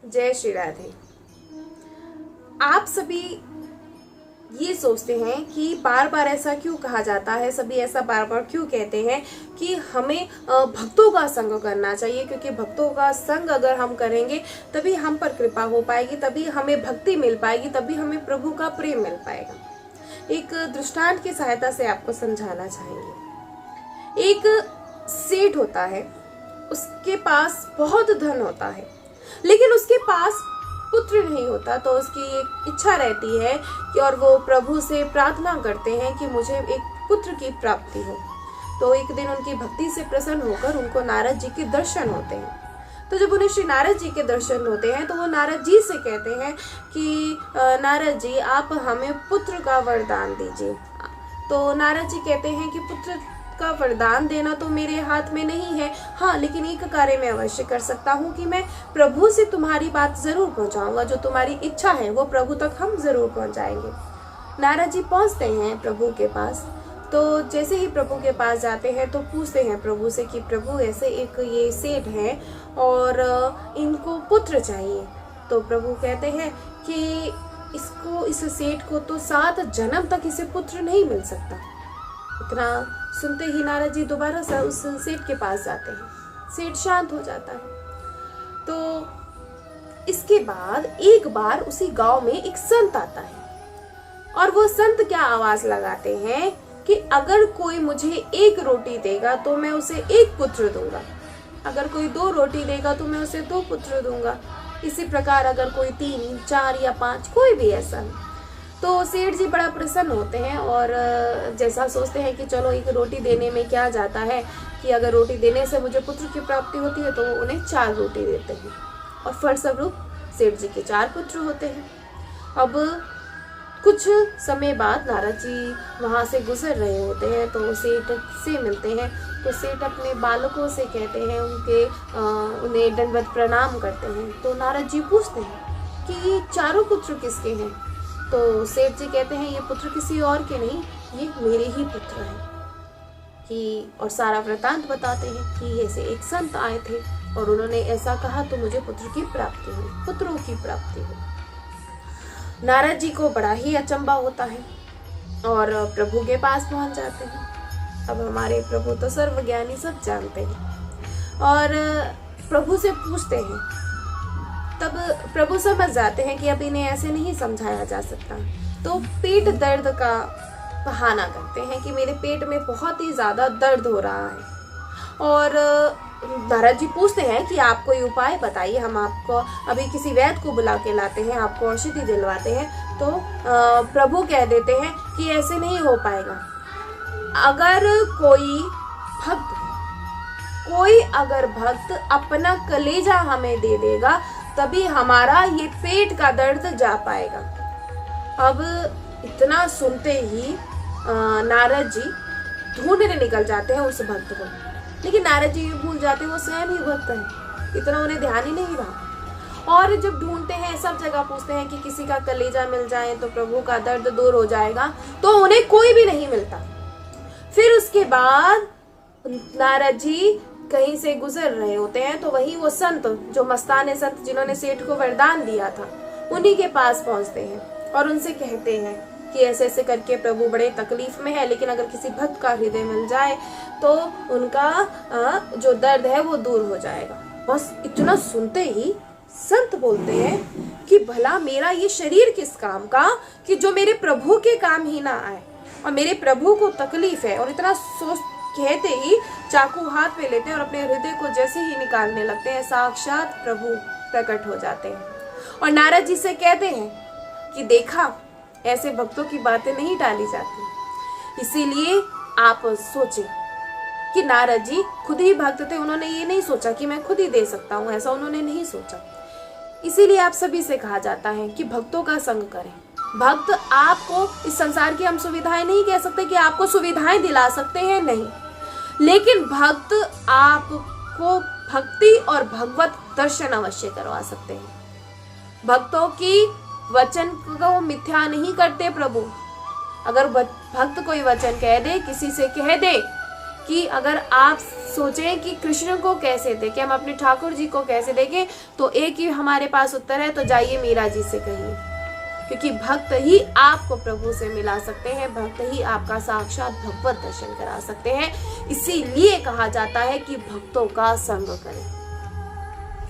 जय श्री राधे। आप सभी ये सोचते हैं कि बार बार ऐसा क्यों कहा जाता है, सभी ऐसा बार बार क्यों कहते हैं कि हमें भक्तों का संग करना चाहिए, क्योंकि भक्तों का संग अगर हम करेंगे तभी हम पर कृपा हो पाएगी, तभी हमें भक्ति मिल पाएगी, तभी हमें प्रभु का प्रेम मिल पाएगा। एक दृष्टांत की सहायता से आपको समझाना चाहेंगे। एक सेठ होता है, उसके पास बहुत धन होता है, लेकिन उसके पास पुत्र नहीं होता। तो उसकी एक इच्छा रहती है कि और वो प्रभु से प्रार्थना करते हैं कि मुझे एक पुत्र की प्राप्ति हो। तो एक दिन उनकी भक्ति से प्रसन्न होकर उनको नारद जी के दर्शन होते हैं। तो जब उन्हें श्री नारद जी के दर्शन होते हैं तो वो नारद जी से कहते हैं कि नारद जी आप हमें पुत्र का वरदान दीजिए। तो नारद जी कहते हैं कि पुत्र का वरदान देना तो मेरे हाथ में नहीं है, हाँ लेकिन एक कार्य मैं अवश्य कर सकता हूँ कि मैं प्रभु से तुम्हारी बात जरूर पहुँचाऊंगा, जो तुम्हारी इच्छा है वो प्रभु तक हम जरूर पहुँचाएंगे। नारद जी पहुँचते हैं प्रभु के पास। तो जैसे ही प्रभु के पास जाते हैं तो पूछते हैं प्रभु से कि प्रभु ऐसे एक ये सेठ है और इनको पुत्र चाहिए। तो प्रभु कहते हैं कि इस सेठ को तो 7 जन्म तक इसे पुत्र नहीं मिल सकता। इतना सुनते ही नारद जी दोबारा से उस सेठ के पास जाते हैं। सेठ शांत हो जाता है। तो इसके बाद एक बार उसी गांव में एक संत आता है और वो संत क्या आवाज लगाते हैं कि अगर कोई मुझे 1 रोटी देगा तो मैं उसे 1 पुत्र दूंगा, अगर कोई 2 रोटी देगा तो मैं उसे 2 पुत्र दूंगा, इसी प्रकार अगर कोई 3, 4 या 5 कोई भी ऐसा। तो सेठ जी बड़ा प्रसन्न होते हैं और जैसा सोचते हैं कि चलो 1 रोटी देने में क्या जाता है, कि अगर रोटी देने से मुझे पुत्र की प्राप्ति होती है तो उन्हें 4 रोटी देते हैं और फलस्वरूप सेठ जी के 4 पुत्र होते हैं। अब कुछ समय बाद नारद जी वहाँ से गुजर रहे होते हैं तो सेठ से मिलते हैं। तो सेठ अपने बालकों से कहते हैं, उन्हें दंडवत प्रणाम करते हैं। तो नारद जी पूछते हैं कि ये 4 पुत्र किसके हैं। तो सेठ जी कहते हैं ये पुत्र किसी और के नहीं, ये मेरे ही पुत्र हैं। कि और सारा वृतांत बताते हैं कि ऐसे एक संत आए थे और उन्होंने ऐसा कहा तो मुझे पुत्र की प्राप्ति हुई, पुत्रों की प्राप्ति हुई। नारद जी को बड़ा ही अचंभा होता है और प्रभु के पास पहुंच जाते हैं। अब हमारे प्रभु तो सर्वज्ञानी, सब जानते हैं और प्रभु से पूछते हैं। तब प्रभु समझ जाते हैं कि अब इन्हें ऐसे नहीं समझाया जा सकता। तो पेट दर्द का बहाना करते हैं कि मेरे पेट में बहुत ही ज्यादा दर्द हो रहा है। और नारद जी पूछते हैं कि आप कोई उपाय बताइए, हम आपको अभी किसी वैद्य को बुला के लाते हैं, आपको औषधि दिलवाते हैं। तो प्रभु कह देते हैं कि ऐसे नहीं हो पाएगा। अगर अगर भक्त अपना कलेजा हमें दे देगा तभी हमारा ये पेट का दर्द जा पाएगा। अब इतना सुनते ही नारद जी ढूंढने निकल जाते हैं उस भक्त को, लेकिन नारद जी भूल जाते हैं वो स्वयं ही भक्त है, इतना उन्हें ध्यान ही नहीं रहा। और जब ढूंढते हैं सब जगह पूछते हैं कि किसी का कलेजा मिल जाए तो प्रभु का दर्द दूर हो जाएगा, तो उन्हें कोई भी नहीं मिलता। फिर उसके बाद नारद जी कहीं से गुजर रहे होते हैं तो वही वो संत, जो मस्ताने संत जिन्होंने सेठ को वरदान दिया था, उन्हीं के पास पहुंचते हैं और उनसे कहते हैं कि ऐसे ऐसे करके प्रभु बड़े तकलीफ में है, लेकिन अगर किसी भक्त का हृदय मिल जाए तो उनका जो दर्द है वो दूर हो जाएगा। बस इतना सुनते ही संत बोलते हैं कि भला मेरा ये शरीर किस काम का, कि जो मेरे प्रभु के काम ही ना आए, और मेरे प्रभु को तकलीफ है। और इतना सोच कहते ही चाकू हाथ में लेते हैं और अपने हृदय को जैसे ही निकालने लगते हैं, साक्षात प्रभु प्रकट हो जाते हैं और नारद जी से कहते हैं कि देखा, ऐसे भक्तों की बातें नहीं टाली जाती। इसीलिए आप सोचें कि नारद जी खुद ही भक्त थे, उन्होंने ये नहीं सोचा कि मैं खुद ही दे सकता हूँ, ऐसा उन्होंने नहीं सोचा। इसीलिए आप सभी से कहा जाता है कि भक्तों का संग करें। भक्त आपको, इस संसार की हम सुविधाएं नहीं कह सकते कि आपको सुविधाएं दिला सकते हैं, नहीं, लेकिन भक्त आपको भक्ति और भगवत दर्शन अवश्य करवा सकते हैं। भक्तों की वचन को मिथ्या नहीं करते प्रभु। अगर भक्त कोई वचन कह दे, किसी से कह दे कि अगर आप सोचें कि कृष्ण को कैसे देखें, हम अपने ठाकुर जी को कैसे देखें, तो एक ही हमारे पास उत्तर है, तो जाइए मीरा जी से कहिए, क्योंकि भक्त ही आपको प्रभु से मिला सकते हैं, भक्त ही आपका साक्षात भगवत दर्शन करा सकते हैं। इसीलिए कहा जाता है कि भक्तों का संग करें।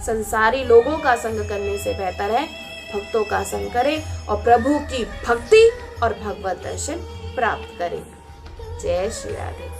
संसारी लोगों का संग करने से बेहतर है भक्तों का संग करें और प्रभु की भक्ति और भगवत दर्शन प्राप्त करें। जय श्री राधे।